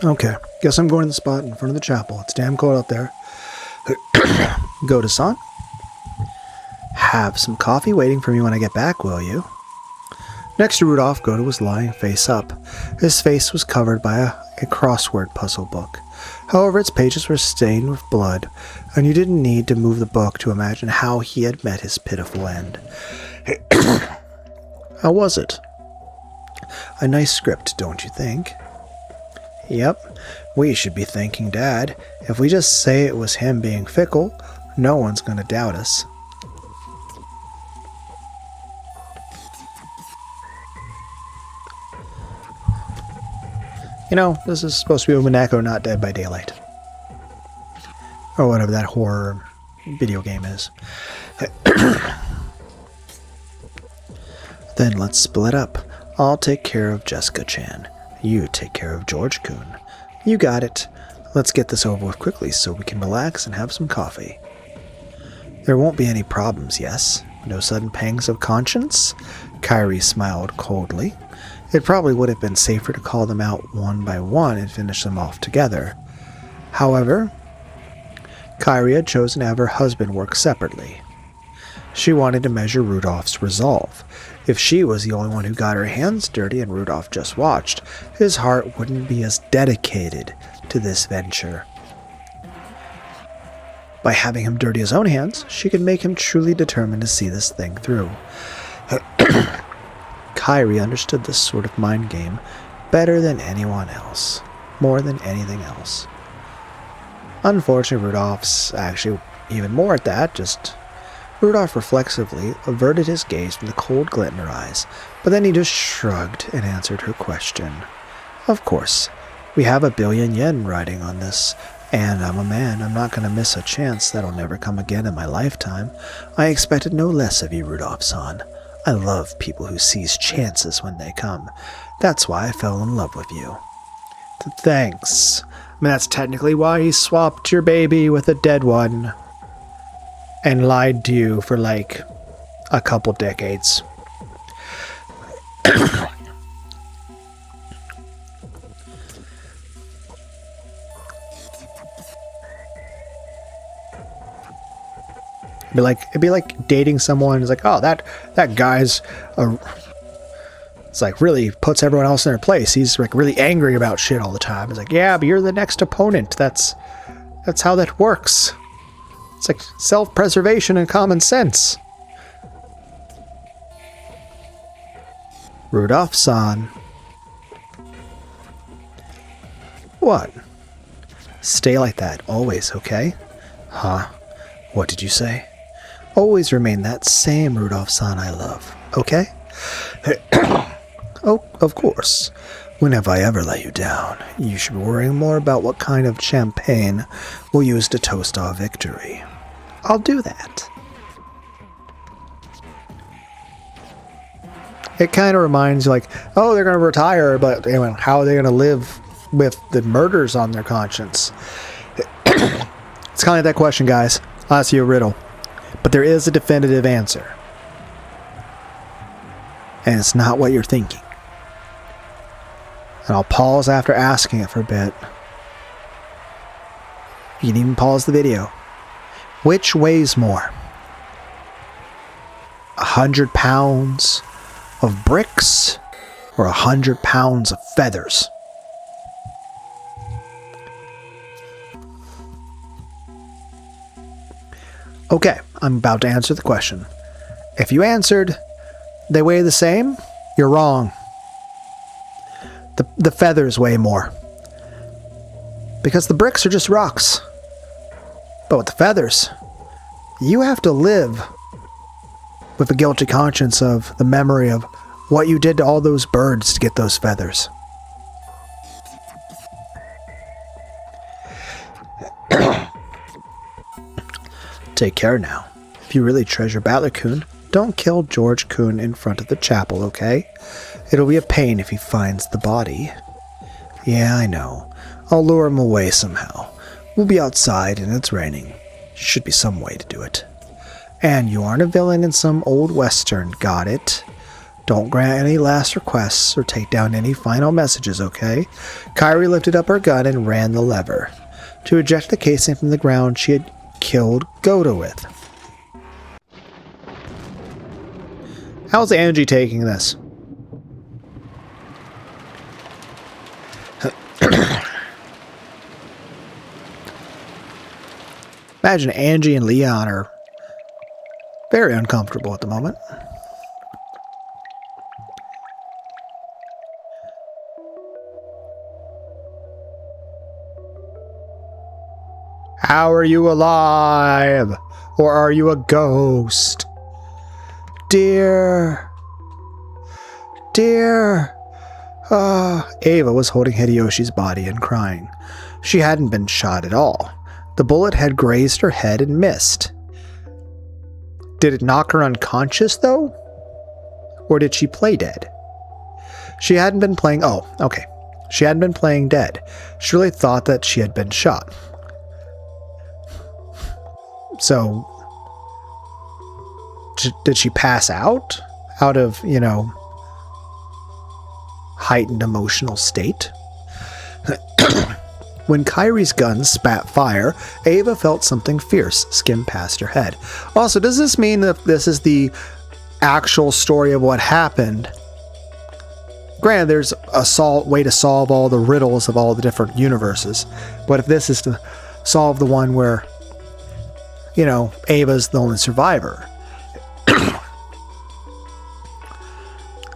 Okay, guess I'm going to the spot in front of the chapel. It's damn cold out there. Go to San. Have some coffee waiting for me when I get back, will you? Next to Rudolph, Godo was lying face up. His face was covered by a crossword puzzle book. However, its pages were stained with blood, and you didn't need to move the book to imagine how he had met his pitiful end. How was it? A nice script, don't you think? Yep, we should be thanking Dad. If we just say it was him being fickle, no one's going to doubt us. You know, this is supposed to be Umineko, not Dead by Daylight. Or whatever that horror video game is. Then let's split up. I'll take care of Jessica-chan. You take care of George-kun. You got it. Let's get this over with quickly so we can relax and have some coffee. There won't be any problems, yes? No sudden pangs of conscience? Kairi smiled coldly. It probably would have been safer to call them out one by one and finish them off together. However, Kairi had chosen to have her husband work separately. She wanted to measure Rudolph's resolve. If she was the only one who got her hands dirty and Rudolph just watched, his heart wouldn't be as dedicated to this venture. By having him dirty his own hands, she could make him truly determined to see this thing through. Kairi understood this sort of mind game better than anyone else, more than anything else. Unfortunately, Rudolph's actually even more at that, Rudolph reflexively averted his gaze from the cold glint in her eyes, but then he just shrugged and answered her question. Of course, we have 1 billion yen riding on this, and I'm a man. I'm not going to miss a chance that'll never come again in my lifetime. I expected no less of you, Rudolph-san. I love people who seize chances when they come. That's why I fell in love with you. Thanks. I mean, that's technically why he swapped your baby with a dead one and lied to you for like a couple decades. It'd be like dating someone who's like, oh, that guy's it's like really puts everyone else in their place. He's like really angry about shit all the time. It's like, yeah, but you're the next opponent. That's how that works. It's like self-preservation and common sense. Rudolph-san. What? Stay like that, always, okay? Huh? What did you say? Always remain that same Rudolph-san I love, okay? Oh, of course. When have I ever let you down? You should be worrying more about what kind of champagne we'll use to toast our victory. I'll do that. It kind of reminds you like, oh, they're going to retire, but anyway, how are they going to live with the murders on their conscience? It's kind of like that question, guys. I'll ask you a riddle. But there is a definitive answer. And it's not what you're thinking. And I'll pause after asking it for a bit. You can even pause the video. Which weighs more? 100 pounds of bricks or 100 pounds of feathers? Okay, I'm about to answer the question. If you answered, they weigh the same, you're wrong. The feathers weigh more. Because the bricks are just rocks. But with the feathers, you have to live with a guilty conscience of the memory of what you did to all those birds to get those feathers. Take care now. If you really treasure Battler-kun, don't kill George-kun in front of the chapel, okay? It'll be a pain if he finds the body. Yeah, I know. I'll lure him away somehow. We'll be outside and it's raining. Should be some way to do it. And you aren't a villain in some old western, got it? Don't grant any last requests or take down any final messages, okay? Kyrie lifted up her gun and ran the lever to eject the casing from the ground she had killed Goda with. How's Angie taking this? Imagine Angie and Leon are very uncomfortable at the moment. How are you alive? Or are you a ghost? Dear. Ava was holding Hideyoshi's body and crying. She hadn't been shot at all. The bullet had grazed her head and missed. Did it knock her unconscious, though? Or did she play dead? She hadn't been playing... Oh, okay. She hadn't been playing dead. She really thought that she had been shot. So, did she pass out? Out of, heightened emotional state? When Kyrie's gun spat fire, Ava felt something fierce skim past her head. Also, does this mean that this is the actual story of what happened? Granted, there's a way to solve all the riddles of all the different universes, but if this is to solve the one where, Ava's the only survivor,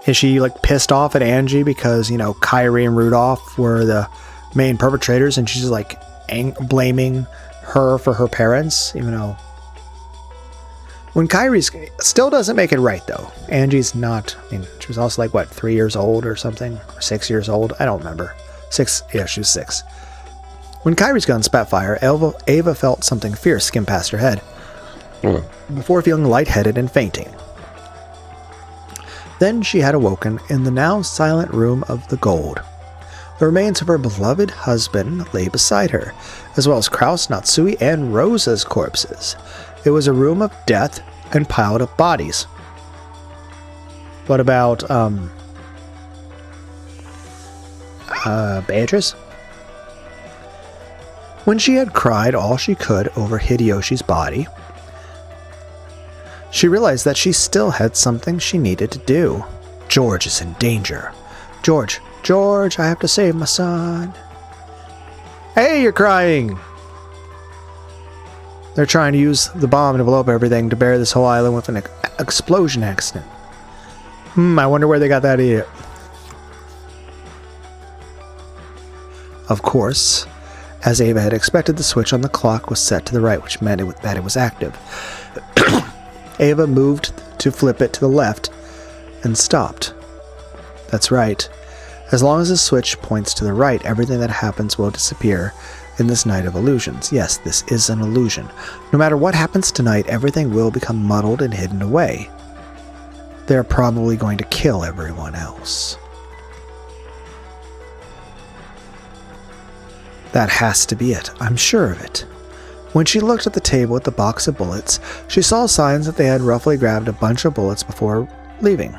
is she pissed off at Angie because, Kyrie and Rudolph were the main perpetrators and she's blaming her for her parents, even though when Kyrie's still doesn't make it right though. Angie's not, she was also 3 years old or something, or 6 years old. I don't remember. 6. Yeah, she was 6. When Kyrie's gun spat fire, Ava felt something fierce skim past her head before feeling lightheaded and fainting. Then she had awoken in the now silent room of the gold. The remains of her beloved husband lay beside her, as well as Kraus, Natsui, and Rosa's corpses. It was a room of death and piled up bodies. What about, Beatrice? When she had cried all she could over Hideyoshi's body, she realized that she still had something she needed to do. George is in danger. George, I have to save my son. Hey, you're crying! They're trying to use the bomb to blow up everything to bury this whole island with an explosion accident. I wonder where they got that idea. Of course, as Ava had expected, the switch on the clock was set to the right, which meant that it was active. Ava moved to flip it to the left and stopped. That's right. As long as the switch points to the right, everything that happens will disappear in this night of illusions. Yes, this is an illusion. No matter what happens tonight, everything will become muddled and hidden away. They're probably going to kill everyone else. That has to be it. I'm sure of it. When she looked at the table with the box of bullets, she saw signs that they had roughly grabbed a bunch of bullets before leaving.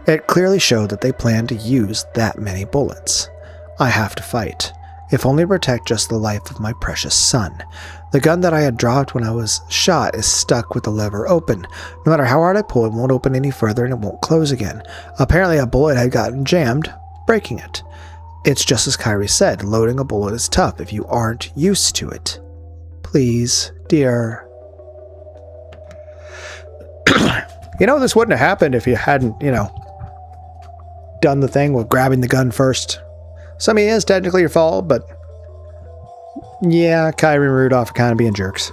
It clearly showed that they planned to use that many bullets. I have to fight, if only to protect just the life of my precious son. The gun that I had dropped when I was shot is stuck with the lever open. No matter how hard I pull, it won't open any further and it won't close again. Apparently a bullet had gotten jammed, breaking it. It's just as Kyrie said, loading a bullet is tough if you aren't used to it. Please, dear. This wouldn't have happened if you hadn't, done the thing with grabbing the gun first. So, it is technically your fault, but yeah, Kyrie and Rudolph are kind of being jerks.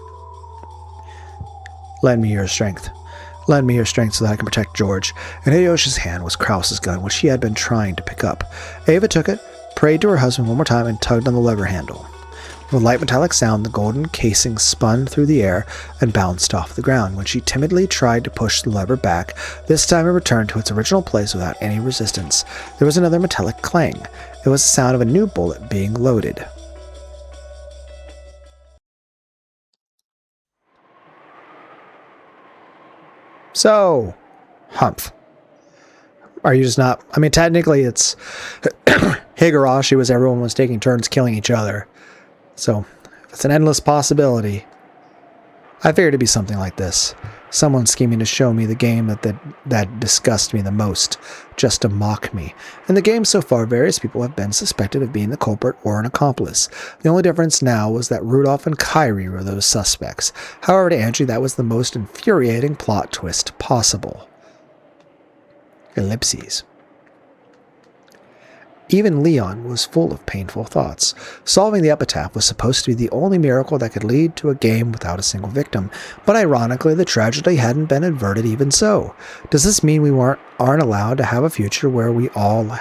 Lend me your strength. Lend me your strength so that I can protect George. In Hideyoshi's hand was Kraus's gun, which she had been trying to pick up. Ava took it, prayed to her husband one more time, and tugged on the lever handle. With a light metallic sound, the golden casing spun through the air and bounced off the ground. When she timidly tried to push the lever back, this time it returned to its original place without any resistance. There was another metallic clang. It was the sound of a new bullet being loaded. So, humph. Are you just not? I mean, technically it's Higurashi everyone was taking turns killing each other. So, if it's an endless possibility, I figured it'd be something like this. Someone scheming to show me the game that disgusts me the most, just to mock me. In the game so far, various people have been suspected of being the culprit or an accomplice. The only difference now was that Rudolph and Kyrie were those suspects. However, to Angie, that was the most infuriating plot twist possible. Ellipses. Even Leon was full of painful thoughts. Solving the epitaph was supposed to be the only miracle that could lead to a game without a single victim, but ironically the tragedy hadn't been averted even so. Does this mean we aren't allowed to have a future where we all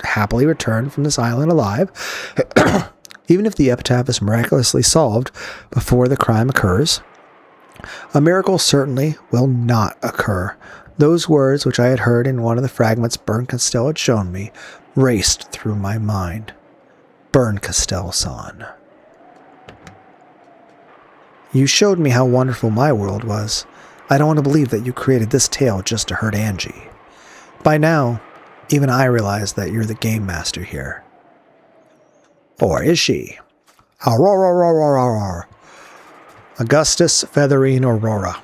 happily return from this island alive? Even if the epitaph is miraculously solved before the crime occurs? A miracle certainly will not occur. Those words, which I had heard in one of the fragments Bern-Castell had shown me, raced through my mind. Bern-Castell-san. You showed me how wonderful my world was. I don't want to believe that you created this tale just to hurt Angie. By now, even I realize that you're the game master here. Or is she? Aurora. Augustus Featherine Aurora.